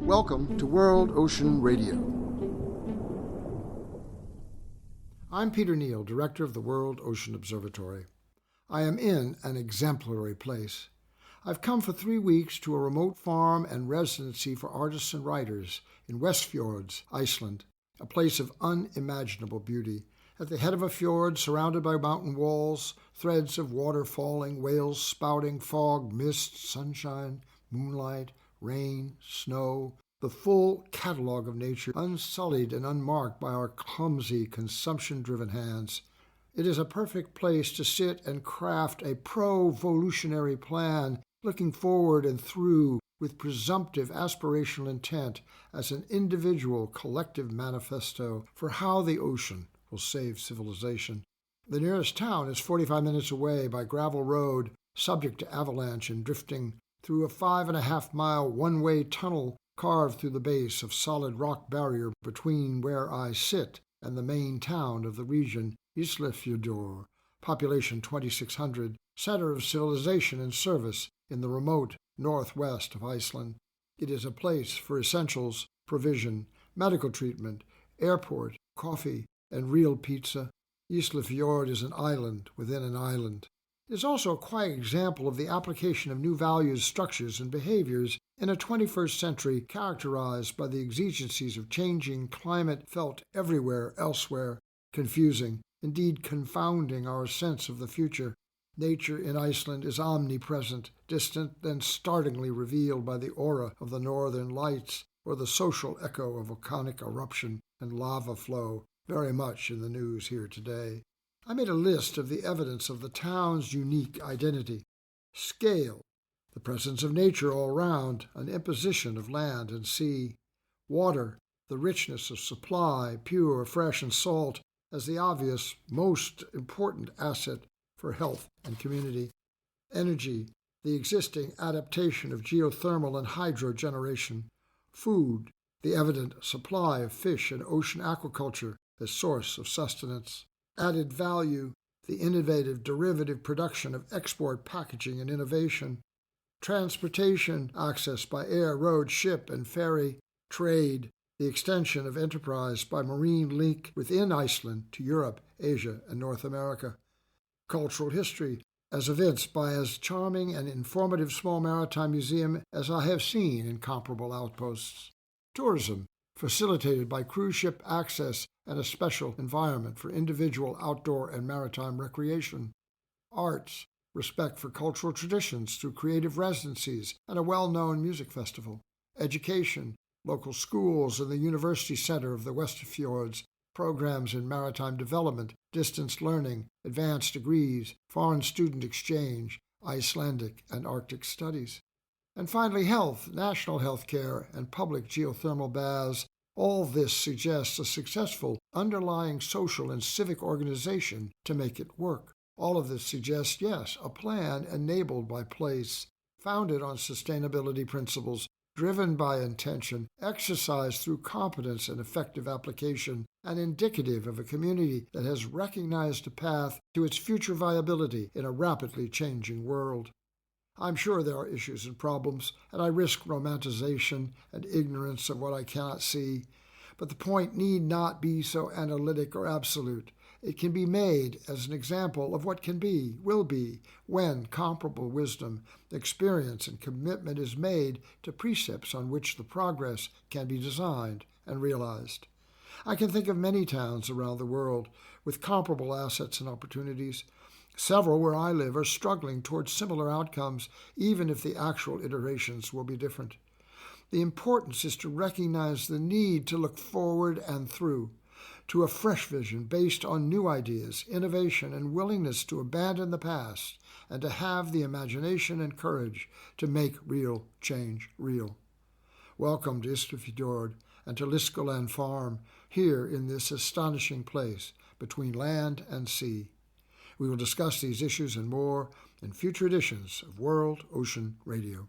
Welcome to World Ocean Radio. I'm Peter Neill, Director of the World Ocean Observatory. I am in an exemplary place. I've come for 3 weeks to a remote farm and residency for artists and writers in Westfjords, Iceland, a place of unimaginable beauty. At the head of a fjord, surrounded by mountain walls, threads of water falling, whales spouting, fog, mist, sunshine, moonlight, rain, snow, the full catalog of nature, unsullied and unmarked by our clumsy, consumption-driven hands. It is a perfect place to sit and craft a pro-volutionary plan, looking forward and through with presumptive aspirational intent as an individual collective manifesto for how the ocean will save civilization. The nearest town is 45 minutes away by gravel road, subject to avalanche and drifting through a 5.5-mile one-way tunnel carved through the base of solid rock barrier between where I sit and the main town of the region, Isafjordur, population 2,600, center of civilization and service in the remote northwest of Iceland. It is a place for essentials, provision, medical treatment, airport, coffee, and real pizza. Isafjordur is an island within an island. It is also a quiet example of the application of new values, structures, and behaviors in a 21st century characterized by the exigencies of changing climate felt everywhere elsewhere, confusing, indeed confounding our sense of the future. Nature in Iceland is omnipresent, distant, then startlingly revealed by the aura of the northern lights or the social echo of volcanic eruption and lava flow, very much in the news here today. I made a list of the evidence of the town's unique identity. Scale, the presence of nature all round, an imposition of land and sea. Water, the richness of supply, pure, fresh, and salt, as the obvious, most important asset for health and community. Energy, the existing adaptation of geothermal and hydro generation. Food, the evident supply of fish and ocean aquaculture as source of sustenance. Added value, the innovative derivative production of export packaging and innovation. Transportation, access by air, road, ship, and ferry. Trade, the extension of enterprise by marine link within Iceland to Europe, Asia, and North America. Cultural history, as evinced by as charming and informative small maritime museum as I have seen in comparable outposts. Tourism, facilitated by cruise ship access and a special environment for individual outdoor and maritime recreation. Arts, respect for cultural traditions through creative residencies and a well-known music festival. Education, local schools and the University Center of the Westfjords, programs in maritime development, distance learning, advanced degrees, foreign student exchange, Icelandic and Arctic studies. And finally, health, national health care, and public geothermal baths. All this suggests a successful underlying social and civic organization to make it work. All of this suggests, yes, a plan enabled by place, founded on sustainability principles, driven by intention, exercised through competence and effective application, and indicative of a community that has recognized a path to its future viability in a rapidly changing world. I'm sure there are issues and problems, and I risk romanticization and ignorance of what I cannot see, but the point need not be so analytic or absolute. It can be made as an example of what can be, will be, when comparable wisdom, experience, and commitment is made to precepts on which the progress can be designed and realized. I can think of many towns around the world with comparable assets and opportunities. Several where I live are struggling towards similar outcomes, even if the actual iterations will be different. The importance is to recognize the need to look forward and through, to a fresh vision based on new ideas, innovation, and willingness to abandon the past, and to have the imagination and courage to make real change real. Welcome to Isafjordur and to Liskoland Farm, here in this astonishing place between land and sea. We will discuss these issues and more in future editions of World Ocean Radio.